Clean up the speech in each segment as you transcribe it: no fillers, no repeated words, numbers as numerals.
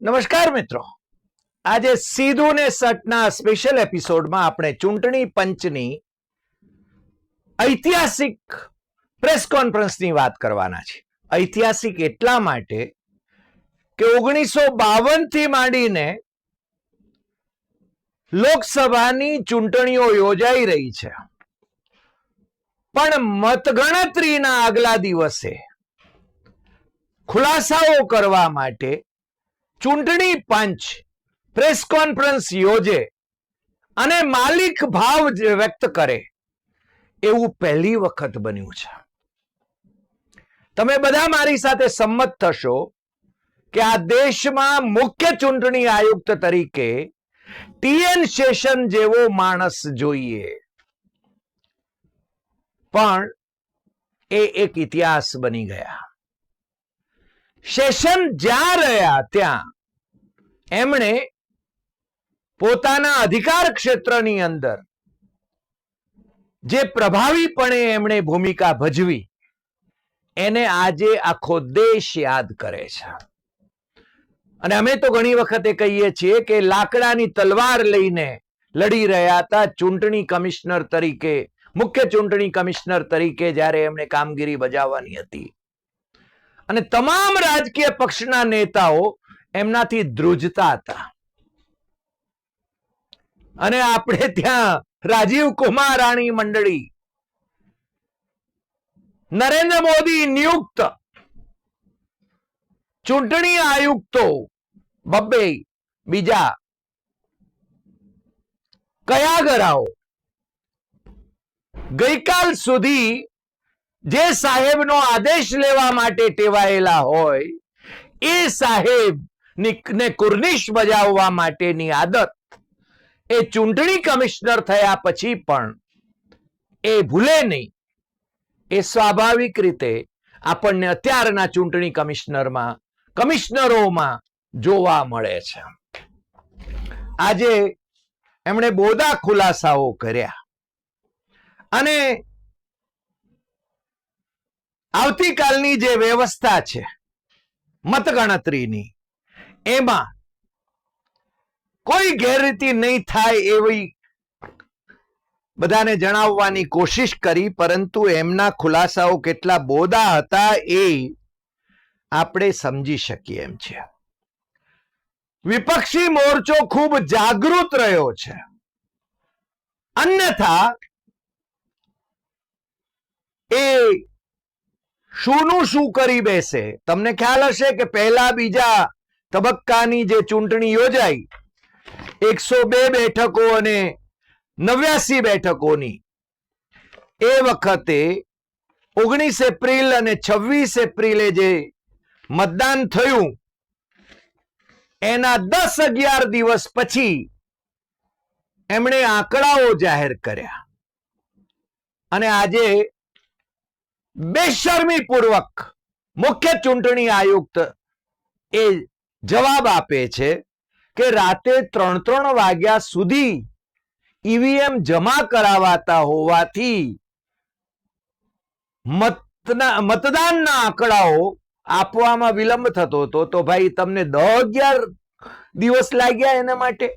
નમસ્કાર મિત્રો, આજે સીધું ને સટના સ્પેશિયલ એપિસોડમાં આપણે ચૂંટણી પંચની ઐતિહાસિક પ્રેસ કોન્ફરન્સની વાત કરવાના છે. ઐતિહાસિક એટલા માટે કે 1952 થી માંડીને લોકસભાની ચૂંટણીઓ યોજાઈ રહી છે, પણ મતગણતરીના આગલા દિવસે ખુલાસાઓ કરવા માટે ચૂંટણી પંચ પ્રેસ કોન્ફરન્સ યોજે અને માલિક ભાવ વ્યક્ત કરે એવું પહેલી વખત બન્યું છે. તમે બધા મારી સાથે સંમત થશો કે આ દેશમાં મુખ્ય ચૂંટણી આયુક્ત તરીકે TN શેષન જેવો માણસ જોઈએ, પણ એ એક ઇતિહાસ બની ગયા. શેષન જ્યાં રહ્યા ત્યાં એમણે પોતાના અધિકાર ક્ષેત્રની અંદર જે પ્રભાવીપણે એમણે ભૂમિકા ભજવી એને આજે આખો દેશ યાદ કરે છે. અને અમે તો ઘણી વખતે કહીએ છીએ કે લાકડાની તલવાર લઈને લડી રહ્યા હતા ચૂંટણી કમિશનર તરીકે, મુખ્ય ચૂંટણી કમિશનર તરીકે જ્યારે એમણે કામગીરી બજાવવાની હતી, અને તમામ રાજકીય પક્ષના નેતાઓ એમનાથી ધ્રુજતા હતા. અને આપણે ત્યાં રાજીવ કુમારાણી મંડળી, નરેન્દ્ર મોદી નિયુક્ત ચૂંટણી આયુક્તો બબ્બે બીજા કયા ગરાઓ ગઈકાલ સુધી જે સાહેબનો આદેશ લેવા માટે ટેવાયેલા હોય એ સાહેબ ને કુર્નિશ બજાવવા માટેની આદત એ ચૂંટણી કમિશનર થયા પછી પણ એ ભૂલે નહીં. એ સ્વાભાવિક રીતે આપણને અત્યારના ચૂંટણી કમિશનરોમાં જોવા મળે છે. આજે એમણે બોધા ખુલાસાઓ કર્યા અને આવતીકાલની જે વ્યવસ્થા છે મતગણતરીની, એમાં કોઈ ગેરરીતિ નહીં થાય એવી બધાને જણાવવાની કોશિશ કરી, પરંતુ એમના ખુલાસાઓ કેટલા બોધા હતા એ આપણે સમજી શકીએ એમ છે. વિપક્ષી મોરચો ખૂબ જાગૃત રહ્યો છે, અન્યથા એ શુંનું શું કરી બેસે. તમને ખ્યાલ હશે કે પહેલા બીજા તબક્કાની જે ચૂંટણી યોજાઈ 102 બેઠકો અને 89 બેઠકોની, એ વખતે 19 એપ્રિલ અને 26 એપ્રિલે જે મતદાન થયું એના 10-11 દિવસ પછી એમણે આંકડાઓ જાહેર કર્યા, અને આજે બેશરમીપૂર્વક મુખ્ય ચૂંટણી આયુક્ત એ જવાબ આપે છે કે રાતે 3-3 વાગ્યા સુધી ઈવીએમ જમા કરાવાતા હોવાથી મતદાનના આંકડાઓ આપવામાં વિલંબ થતો હતો. તો ભાઈ તમને 10-11 દિવસ લાગ્યા એના માટે,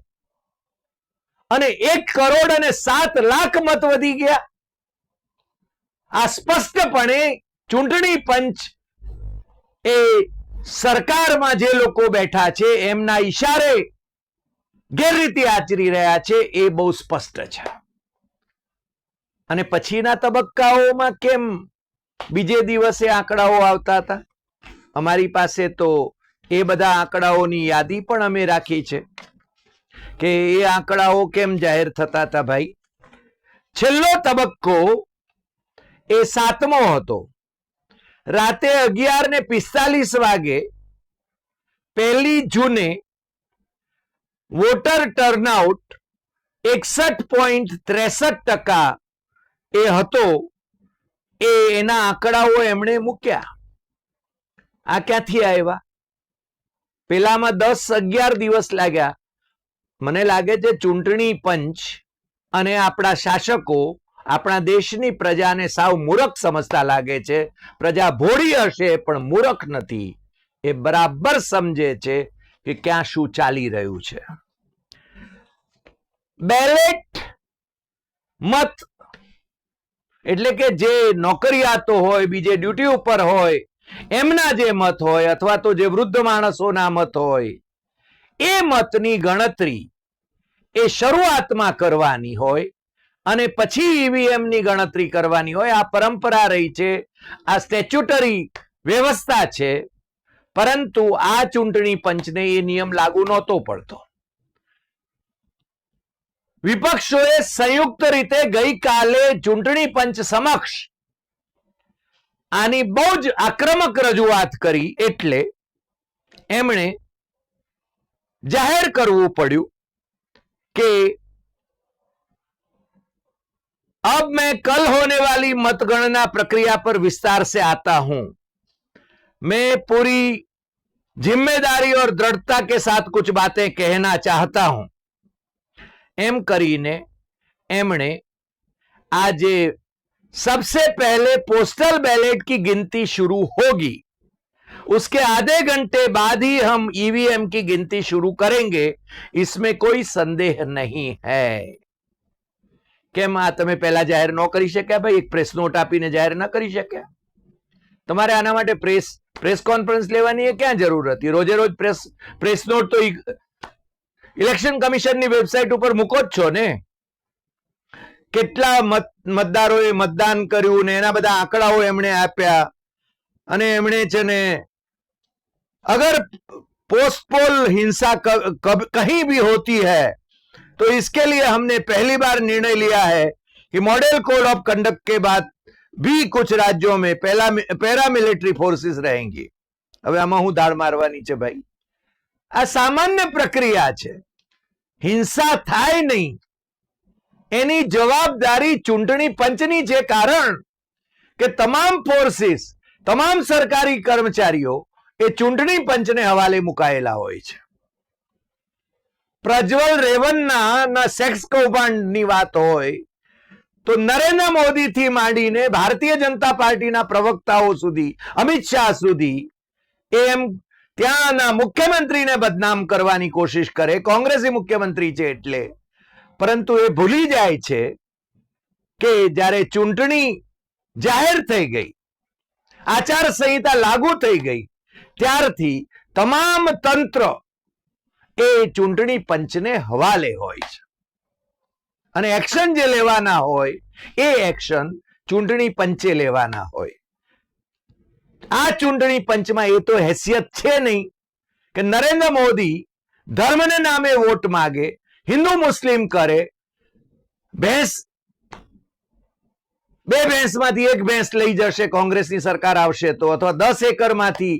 અને 1,07,00,000 મત વધી ગયા. આ સ્પષ્ટપણે ચૂંટણી પંચ એ સરકારમાં જે લોકો બેઠા છે એમના ઈશારે ગેરરીતિ આચરી રહ્યા છે એ બહુ સ્પષ્ટ છે. અને પછીના તબક્કાઓમાં કેમ બીજે દિવસે આંકડાઓ આવતા હતા? અમારી પાસે તો એ બધા આંકડાઓની યાદી પણ અમે રાખી છે કે એ આંકડાઓ કેમ જાહેર થતા હતા. ભાઈ, છેલ્લો તબક્કો એ 7મો હતો. રાતે 11:45 વાગે 1 જૂને વોટર ટર્નઆઉટ 61.63% એ હતો. એના આંકડાઓ એમણે મૂક્યા. આ ક્યાંથી આવ્યા? પેલામાં 10-11 દિવસ લાગ્યા. મને લાગે છે ચૂંટણી પંચ અને આપણા શાસકો આપણા દેશની પ્રજાને સાવ મૂર્ખ સમજતા લાગે છે. પ્રજા ભોળી હશે પણ મૂર્ખ નથી. એ બરાબર સમજે છે કે ક્યાં શું ચાલી રહ્યું છે. બેલેટ મત એટલે કે જે નોકરિયાતો હોય, બીજે ડ્યુટી ઉપર હોય, એમના જે મત હોય અથવા તો જે વૃદ્ધ માણસોના મત હોય, એ મતની ગણતરી એ શરૂઆતમાં કરવાની હોય અને પછી ઈવીએમ ની ગણતરી કરવાની હોય. આ પરંપરા રહી છે, આ સ્ટેચ્યુટરી વ્યવસ્થા છે. પરંતુ આ ચૂંટણી પંચને એ નિયમ લાગુ નહોતો પડતો. વિપક્ષોએ સંયુક્ત રીતે ગઈકાલે ચૂંટણી પંચ સમક્ષ આની બહુ જ આક્રમક રજૂઆત કરી, એટલે એમણે જાહેર કરવું પડ્યું कि अब मैं कल होने वाली मतगणना प्रक्रिया पर विस्तार से आता हूं. मैं पूरी जिम्मेदारी और दृढ़ता के साथ कुछ बातें कहना चाहता हूं. एम करीने एमणे आज सबसे पहले पोस्टल बैलेट की गिनती शुरू होगी, उसके आधे घंटे बाद ही हम ईवीएम की गिनती शुरू करेंगे, इसमें कोई संदेह नहीं है. કેમ આ તમે પહેલા જાહેર ન કરી શક્યા ભાઈ? એક પ્રેસ નોટ આપીને જાહેર ન કરી શક્યા? તમારે આના માટે પ્રેસ કોન્ફરન્સ લેવાની ક્યાં જરૂર હતી? રોજે રોજ પ્રેસ નોટ તો ઇલેક્શન કમિશનની વેબસાઇટ ઉપર મૂકો જ છો ને. કેટલા મતદારોએ મતદાન કર્યું ને એના બધા આંકડાઓ એમણે આપ્યા. અને એમણે છે ને अगर पोस्ट पोल हिंसा कहीं भी होती है तो इसके लिए हमने पहली बार निर्णय लिया है कि मॉडल कोड ऑफ कंडक्ट के बाद भी कुछ राज्यों में पैरामिलिट्री फोर्सेस रहेंगी. હવે આમાં હું દાળ મારવાની છે ભાઈ? આ સામાન્ય પ્રક્રિયા છે. હિંસા થાય નહીં એની જવાબદારી ચૂંટણી પંચની છે. કારણ કે તમામ ફોર્સિસ, તમામ સરકારી કર્મચારીઓ એ ચૂંટણી પંચને હવાલે મુકાયેલા હોય છે. પ્રજ્વલ રેવન્ના સેક્સ કૌભાંડની વાત હોય તો નરેન્દ્ર મોદીથી માંડીને ભારતીય જનતા પાર્ટીના પ્રવક્તાઓ સુધી, અમિત શાહ સુધી એમ ત્યાંના મુખ્યમંત્રીને બદનામ કરવાની કોશિશ કરે. કોંગ્રેસી મુખ્યમંત્રી છે એટલે. પરંતુ એ ભૂલી જાય છે કે જ્યારે ચૂંટણી જાહેર થઈ ગઈ, આચાર સંહિતા લાગુ થઈ ગઈ, ત્યારથી તમામ તંત્ર એ ચૂંટણી પંચને હવાલે હોય છે અને એક્શન જે લેવાના હોય એ એક્શન ચૂંટણી પંચે લેવાના હોય. આ ચૂંટણી પંચમાં એ તો હેસિયત છે નહીં કે નરેન્દ્ર મોદી ધર્મને નામે વોટ માગે, હિન્દુ મુસ્લિમ કરે, બે ભેંસમાંથી એક ભેંસ લઈ જશે કોંગ્રેસની સરકાર આવશે તો, અથવા 10 એકરમાંથી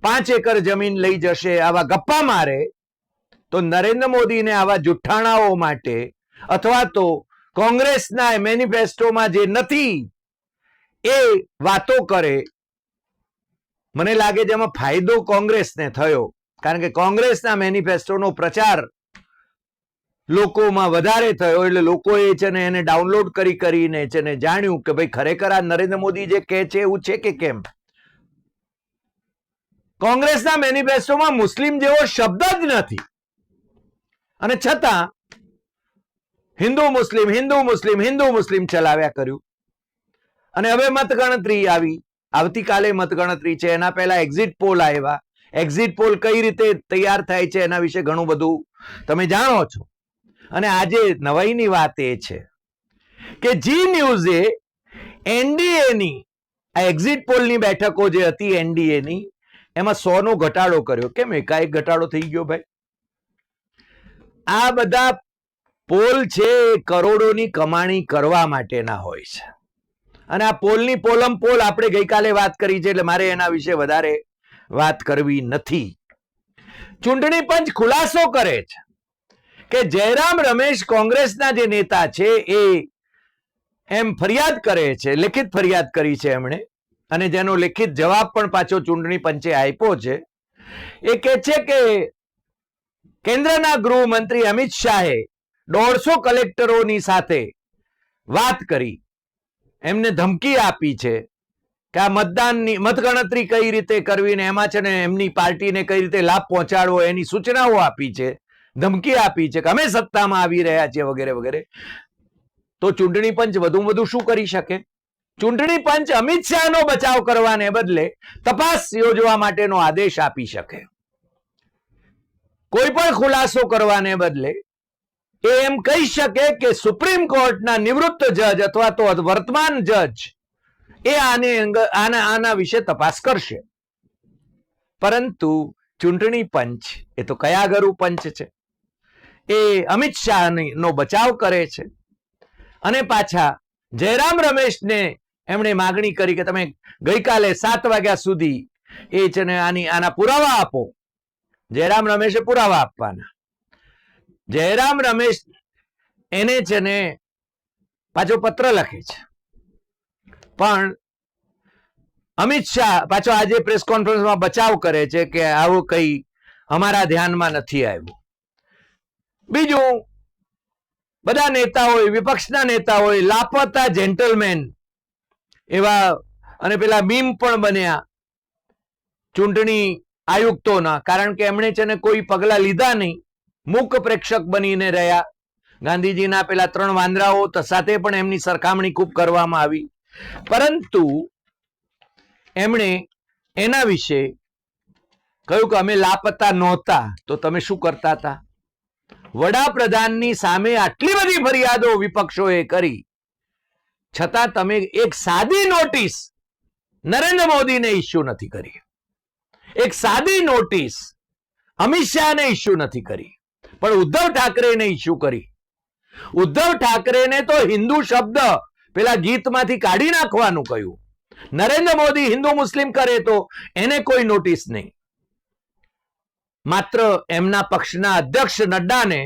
5 એકર જમીન લઈ જશે, આવા ગપ્પા મારે તો નરેન્દ્ર મોદીને આવા જુઠ્ઠાણાઓ માટે અથવા તો કોંગ્રેસના મેનિફેસ્ટોમાં જે નથી એ વાતો કરે. મને લાગે છે એમાં ફાયદો કોંગ્રેસને થયો, કારણ કે કોંગ્રેસના મેનિફેસ્ટોનો પ્રચાર લોકોમાં વધારે થયો એટલે લોકોએ છે ને એને ડાઉનલોડ કરીને છે ને જાણ્યું કે ભાઈ ખરેખર આ નરેન્દ્ર મોદી જે કહે છે એવું છે કે કેમ. કોંગ્રેસના મેનિફેસ્ટોમાં મુસ્લિમ જેવો શબ્દ જ નથી અને છતાં હિન્દુ મુસ્લિમ હિન્દુ મુસ્લિમ હિન્દુ મુસ્લિમ ચલાવ્યા કર્યું. અને હવે મતગણતરી આવી, આવતીકાલે મતગણતરી છે. એના પહેલા એક્ઝિટ પોલ આવ્યા. એક્ઝિટ પોલ કઈ રીતે તૈયાર થાય છે એના વિશે ઘણું બધું તમે જાણો છો. અને આજે નવાઈની વાત એ છે કે જી ન્યૂઝે એનડીએની આ એક્ઝિટ પોલની બેઠકો જે હતી એનડીએની, એમાં 100 નો ઘટાડો કર્યો. કેમ એકાએક ઘટાડો થઈ ગયો ભાઈ? આ બધા પોલ છે કરોડોની કમાણી કરવા માટેના હોય છે. અને આ પોલની પોલમ પોલ આપણે ગઈકાલે વાત કરી છે એટલે મારે એના વિશે વધારે વાત કરવી નથી. ચૂંટણી પંચ ખુલાસો કરે છે કે જયરામ રમેશ કોંગ્રેસના જે નેતા છે એ એમ ફરિયાદ કરે છે, લેખિત ફરિયાદ કરી છે એમણે, અને જેનો લેખિત જવાબ પણ પાછો ચૂંટણી પંચે આપ્યો છે. એ કહે છે કે કેન્દ્રના ગૃહમંત્રી અમિત શાહે 150 કલેક્ટરોની સાથે વાત કરી, એમને ધમકી આપી છે કે આ મતદાનની મતગણતરી કઈ રીતે કરવી ને એમાં છે ને એમની પાર્ટીને કઈ રીતે લાભ પહોંચાડવો એની સૂચનાઓ આપી છે, ધમકી આપી છે કે અમે સત્તામાં આવી રહ્યા છીએ વગેરે વગેરે, તો ચૂંટણી પંચ વધુમાં વધુ શું કરી શકે? ચૂંટણી પંચ અમિત શાહનો બચાવ કરવાને બદલે તપાસ યોજવા માટેનો આદેશ આપી શકે. કોઈ પણ ખુલાસો કરવાને બદલે એ એમ કહી શકે કે સુપ્રીમ કોર્ટના નિવૃત્ત જજ અથવા તો વર્તમાન જજ એ આના વિશે તપાસ કરશે. પરંતુ ચૂંટણી પંચ એ તો કયા ગરુ પંચ છે, એ અમિત શાહનો બચાવ કરે છે. અને પાછા જયરામ રમેશને એમણે માગણી કરી કે તમે ગઈકાલે 7 વાગ્યા સુધી એ છે ને આના પુરાવા આપો. જયરામ રમેશે પુરાવા આપવાના. જયરામ રમેશ એને છે ને પાછો પત્ર લખે છે, પણ અમિત શાહ પાછો આજે પ્રેસ કોન્ફરન્સમાં બચાવ કરે છે કે આવું કઈ અમારા ધ્યાનમાં નથી આવ્યું. બીજું, બધા નેતાઓએ, વિપક્ષના નેતાઓએ લાપતા જેન્ટલમેન એવા અને પેલા મીમ પણ બન્યા ચૂંટણી આયુક્તોના, કારણ કે એમણે છે ને કોઈ પગલા લીધા નહીં, મૂક પ્રેક્ષક બનીને રહ્યા. ગાંધીજીના પેલા 3 વાંદરાઓ સાથે પણ એમની સરખામણી ખૂબ કરવામાં આવી. પરંતુ એમણે એના વિશે કહ્યું કે અમે લાપતા નહોતા તો તમે શું કરતા હતા? વડાપ્રધાનની સામે આટલી બધી ફરિયાદો વિપક્ષોએ કરી, છતાં તમે એક સાદી નોટિસ નરેન્દ્ર મોદીને ઇસ્યુ નથી કરી, એક સાદી નોટિસ અમિત શાહને ઇસ્યુ નથી કરી, પણ ઉદ્ધવ ઠાકરેને ઇસ્યુ કરી. ઉદ્ધવ ઠાકરેને તો હિન્દુ શબ્દ પેલા ગીતમાંથી કાઢી નાખવાનું કહ્યું. નરેન્દ્ર મોદી હિન્દુ મુસ્લિમ કરે તો એને કોઈ નોટિસ નહીં. માત્ર એમના પક્ષના અધ્યક્ષ નડ્ડાને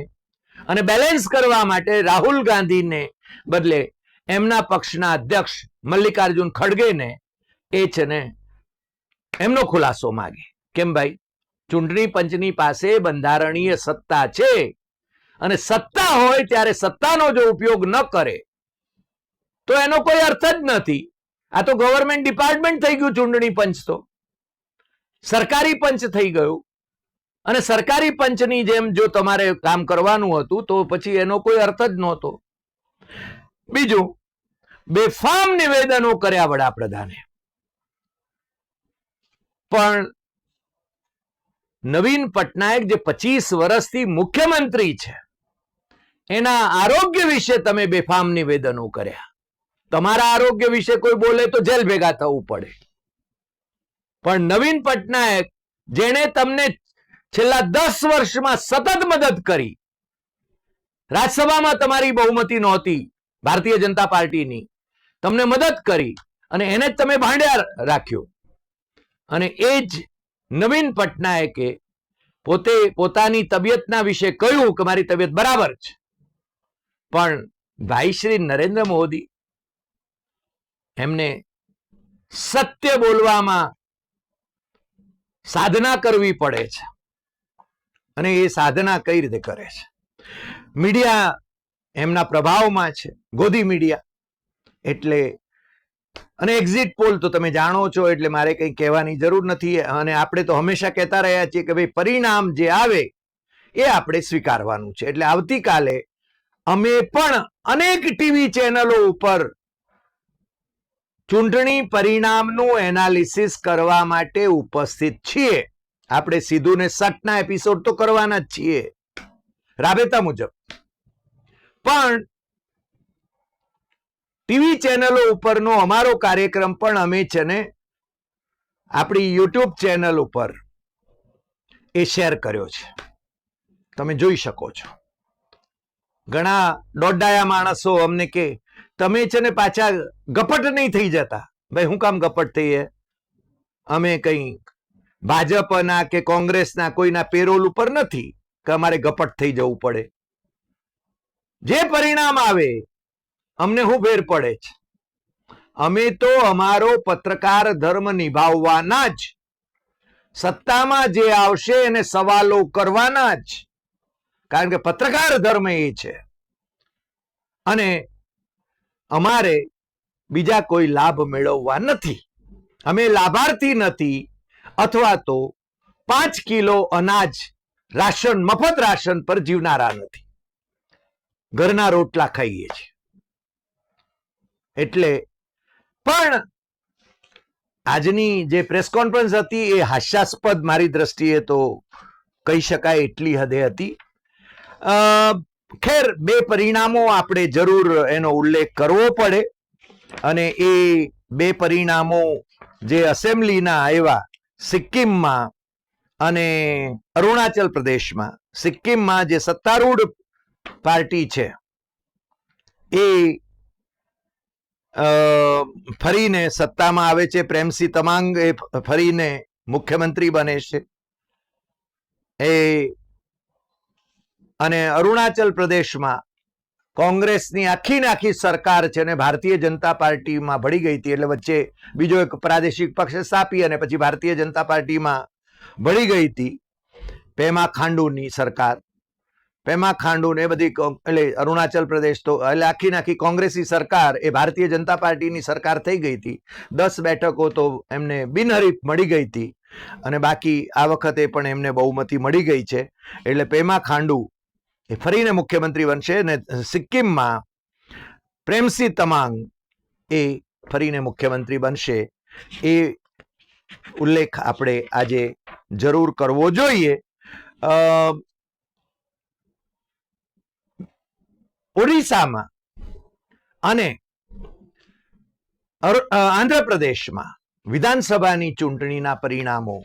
અને બેલેન્સ કરવા માટે રાહુલ ગાંધીને બદલે એમના પક્ષના અધ્યક્ષ મલ્લિકાર્જુન ખડગેને એ છે ને એમનો ખુલાસો માંગે. કેમ ભાઈ? ચૂંટણી પંચની પાસે બંધારણીય સત્તા છે, અને સત્તા હોય ત્યારે સત્તાનો જો ઉપયોગ ન કરે તો એનો કોઈ અર્થ જ નથી. આ તો ગવર્મેન્ટ ડિપાર્ટમેન્ટ થઈ ગયું ચૂંટણી પંચ, તો સરકારી પંચ થઈ ગયું. અને સરકારી પંચની જેમ જો તમારે કામ કરવાનું હતું તો પછી એનો કોઈ અર્થ જ નહોતો. બીજું, બેફામ નિવેદનો કર્યા વડાપ્રધાને. પણ નવીન પટનાયક જે 25 વર્ષથી મુખ્યમંત્રી છે એના આરોગ્ય વિશે તમે બેફામ નિવેદનો કર્યા. તમારા આરોગ્ય વિશે કોઈ બોલે તો જેલ ભેગા થવું પડે. પણ નવીન પટનાયક, જેણે તમને છેલ્લા 10 વર્ષમાં સતત મદદ કરી, રાજ્યસભામાં તમારી બહુમતી નહોતી ભારતીય જનતા પાર્ટીની, તમને મદદ કરી અને એને જ તમે ભાંડ્યા રાખ્યો. અને એ જ નવીન પટનાયકે પોતે પોતાની તબિયતના વિશે કહ્યું કે મારી તબિયત બરાબર છે. પણ ભાઈ શ્રી નરેન્દ્ર મોદી એમને સત્ય બોલવામાં સાધના કરવી પડે છે. અને એ સાધના કઈ રીતે કરે છે? મીડિયા એમના પ્રભાવમાં છે, ગોદી મીડિયા. એટલે અને એક્ઝિટ પોલ તો તમે જાણો છો, એટલે મારે કંઈ કહેવાની જરૂર નથી. અને આપણે તો હંમેશા કહેતા રહ્યા છીએ કે ભાઈ પરિણામ જે આવે એ આપણે સ્વીકારવાનું છે. એટલે આવતીકાલે અમે પણ અનેક ટીવી ચેનલો ઉપર ચૂંટણી પરિણામનું એનાલિસિસ કરવા માટે ઉપસ્થિત છીએ. આપણે સીધું ને સટના એપિસોડ તો કરવાના જ છીએ રાબેતા મુજબ, પણ ટીવી ચેનલો ઉપરનો અમારો કાર્યક્રમ પણ અમે છે ને આપણી યુટ્યુબ ચેનલ ઉપર એ શેર કર્યો છે. તમે જોઈ શકો છો. ઘણા દોડાયા માણસો અમને કે તમે છે ને પાછા ગપટ નહીં થઈ જતા. ભાઈ હું કામ ગપટ થઈએ? અમે કઈ ભાજપના કે કોંગ્રેસના કોઈના પેરોલ ઉપર નથી કે અમારે ગપટ થઈ જવું પડે. જે પરિણામ આવે અમને શું ફેર પડે છે? અમે તો અમારો પત્રકાર ધર્મ નિભાવવાના જ, સત્તામાં જે આવશે એને સવાલો કરવાના જ, કારણ કે પત્રકાર ધર્મ એ છે. અને અમારે બીજા કોઈ લાભ મેળવવા નથી. અમે લાભાર્થી નથી અથવા તો 5 કિલો અનાજ રાશન મફત રાશન પર જીવનારા નથી, ઘરના રોટલા ખાઈએ છીએ. એટલે પણ આજની જે પ્રેસ કોન્ફરન્સ હતી એ હાસ્યાસ્પદ મારી દ્રષ્ટિએ તો કહી શકાય એટલી હદે હતી. ખેર, બે પરિણામો આપણે જરૂર એનો ઉલ્લેખ કરવો પડે, અને એ બે પરિણામો જે એસેમ્બલીના આવ્યા સિક્કિમમાં અને અરુણાચલ પ્રદેશમાં. સિક્કિમમાં જે સત્તારૂઢ પાર્ટી છે એ ફરીને સત્તામાં આવે છે. પ્રેમસિંહ તમાંગ એ ફરીને મુખ્યમંત્રી બને છે. અને અરુણાચલ પ્રદેશમાં કોંગ્રેસની આખી સરકાર છે ને ભારતીય જનતા પાર્ટીમાં ભળી ગઈ હતી. એટલે વચ્ચે બીજો એક પ્રાદેશિક પક્ષ સ્થાપી અને પછી ભારતીય જનતા પાર્ટીમાં ભળી ગઈ હતી. પેમા ખાંડુની સરકાર, પેમા ખાંડુ ને બધી, એટલે અરુણાચલ પ્રદેશ તો એટલે આખી કોંગ્રેસી સરકાર એ ભારતીય જનતા પાર્ટીની સરકાર થઈ ગઈ હતી. 10 બેઠકો તો એમને બિનહરીફ મળી ગઈ હતી, અને બાકી આ વખતે પણ એમને બહુમતી મળી ગઈ છે. એટલે પેમા ખાંડુ એ ફરીને મુખ્યમંત્રી બનશે, અને સિક્કિમમાં પ્રેમસિંહ તમાંગ એ ફરીને મુખ્યમંત્રી બનશે. એ ઉલ્લેખ આપણે આજે જરૂર કરવો જોઈએ. ઓડિશામાં અને આંધ્રપ્રદેશમાં વિધાનસભાની ચૂંટણીના પરિણામો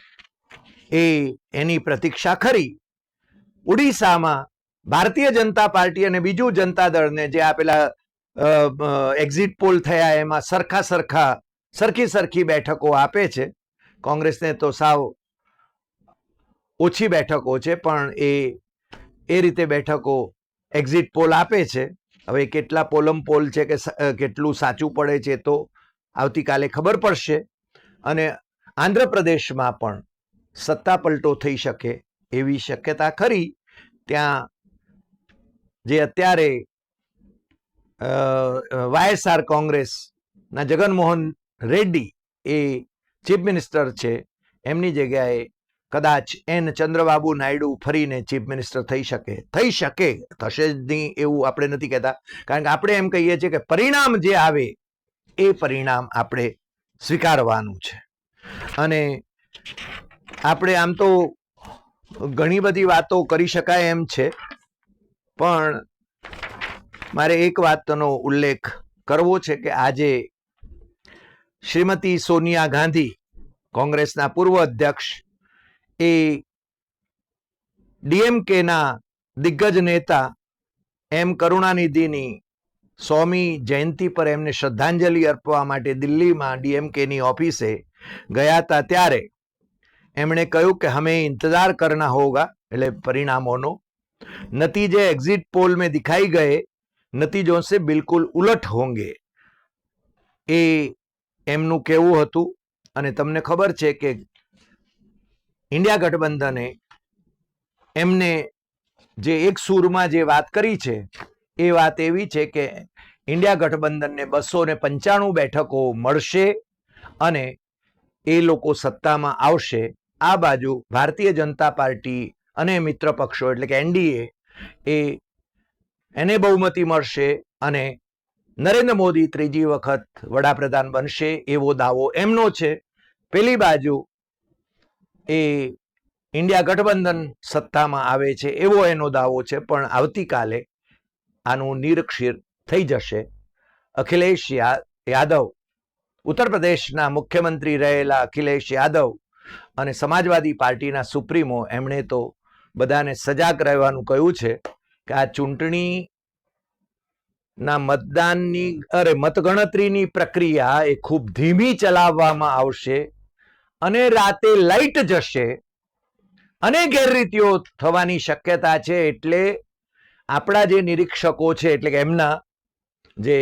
એની પ્રતીક્ષા ખરી. ઓડિશામાં ભારતીય જનતા પાર્ટી અને બીજું જનતા દળને જે આપેલા એક્ઝિટ પોલ થયા એમાં સરખી બેઠકો આપે છે. કોંગ્રેસને તો સાવ ઓછી બેઠકો છે, પણ એ રીતે બેઠકો એક્ઝિટ પોલ આપે છે. હવે કેટલા પોલમ પોલ છે કે કેટલું સાચું પડે છે તો આવતીકાલે ખબર પડશે. અને આંધ્રપ્રદેશમાં પણ સત્તા પલટો થઈ શકે એવી શક્યતા ખરી. ત્યાં જે અત્યારે વાયએસઆર કોંગ્રેસના જગનમોહન રેડ્ડી એ ચીફ મિનિસ્ટર છે, એમની જગ્યાએ કદાચ એન ચંદ્રબાબુ નાયડુ ફરીને ચીફ મિનિસ્ટર થઈ શકે. થશે જ નહીં એવું આપણે નથી કહેતા, કારણ કે આપણે એમ કહીએ છીએ કે પરિણામ જે આવે એ પરિણામ આપણે સ્વીકારવાનું છે. અને આપણે આમ તો ઘણી બધી વાતો કરી શકાય એમ છે, પણ મારે એક વાતનો ઉલ્લેખ કરવો છે કે આજે શ્રીમતી સોનિયા ગાંધી, કોંગ્રેસના પૂર્વ અધ્યક્ષ, એ ડીએમકેના દિગ્ગજ નેતા એમ કરુણાનિધિની 100મી જયંતિ પર એમને શ્રદ્ધાંજલિ અર્પવા માટે દિલ્હીમાં ડીએમકેની ઓફિસે ગયા હતા. ત્યારે એમણે કહ્યું કે હમે ઇંતજાર કરના હોગા, એટલે પરિણામોનો. નતીजे एग्जिट पोल में दिखाई गए नतीजों से बिल्कुल उलट होंगे, એ એમનું કહેવું હતું. અને તમને ખબર છે કે ઇન્ડિયા ગઠબંધને એમને જે એક સૂરમાં જે વાત કરી છે એ વાત એવી છે કે ઇન્ડિયા ગઠબંધનને 295 બેઠકો મળશે અને એ લોકો સત્તામાં આવશે. આ બાજુ ભારતીય જનતા પાર્ટી અને મિત્ર પક્ષો એટલે કે એનડીએ એને બહુમતી મળશે અને નરેન્દ્ર મોદી ત્રીજી વખત વડાપ્રધાન બનશે એવો દાવો એમનો છે. પેલી બાજુ એ ઇન્ડિયા ગઠબંધન સત્તામાં આવે છે એવો એનો દાવો છે. પણ આવતીકાલે આનું નિરક્ષીર થઈ જશે. અખિલેશ યાદવ, ઉત્તર પ્રદેશના મુખ્યમંત્રી રહેલા અખિલેશ યાદવ અને સમાજવાદી પાર્ટીના સુપ્રીમો, એમણે તો બધાને સજાગ રહેવાનું કહ્યું છે કે આ ચૂંટણીના મતગણતરીની પ્રક્રિયા એ ખૂબ ધીમી ચલાવવામાં આવશે અને રાતે લાઈટ જશે અને ગેરરીતિઓ થવાની શક્યતા છે. એટલે આપણા જે નિરીક્ષકો છે, એટલે કે એમના જે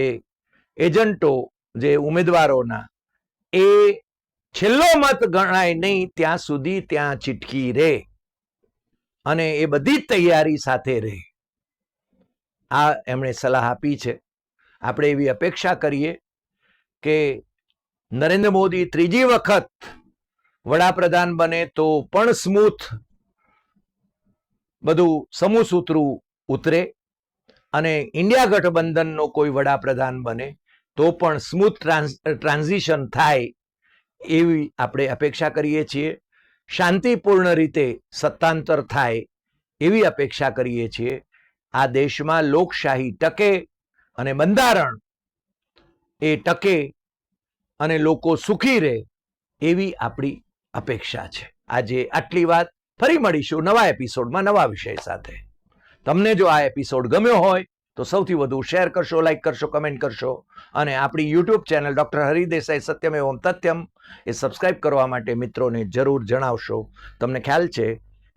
એજન્ટો, જે ઉમેદવારોના, એ છેલ્લો મત ગણાય નહીં ત્યાં સુધી ત્યાં ચીટકી રહે અને એ બધી તૈયારી સાથે રહે. આ એમણે સલાહ આપી છે. આપણે એવી અપેક્ષા કરીએ કે નરેન્દ્ર મોદી ત્રીજી વખત વડાપ્રધાન બને તો પણ સ્મૂથ બધું સમૂહ સૂત્રું ઉતરે, અને ઇન્ડિયા ગઠબંધનનો કોઈ વડાપ્રધાન બને તો પણ સ્મૂથ ટ્રાન્ઝિશન થાય એવી આપણે અપેક્ષા કરીએ છીએ. શાંતિપૂર્ણ રીતે સત્તાંતર થાય એવી અપેક્ષા કરીએ છીએ. આ દેશમાં લોકશાહી ટકે અને બંધારણ એ ટકે અને લોકો સુખી રહે એવી આપણી અપેક્ષા છે. આજે આટલી વાત. ફરી મળીશું નવા એપિસોડમાં નવા વિષય સાથે. તમને જો આ એપિસોડ ગમ્યો હોય તો સૌથી વધુ શેર કરશો, લાઈક કરશો, કમેન્ટ કરશો, અને આપણી YouTube channel doctor Hari Desai Satyamev Tathyam એ સબસ્ક્રાઇબ કરવા માટે મિત્રોને જરૂર જણાવશો. તમને ખ્યાલ છે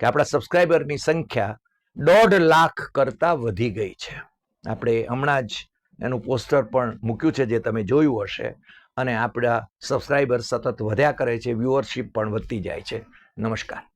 કે આપણા સબસ્ક્રાઇબરની સંખ્યા 1.5 લાખ કરતાં વધી ગઈ છે. આપણે હમણાં જ એનું પોસ્ટર પણ મૂક્યું છે જે તમે જોયું હશે, અને આપણા સબસ્ક્રાઇબર સતત વધ્યા કરે છે, વ્યુઅરશિપ પણ વધતી જાય છે. નમસ્કાર.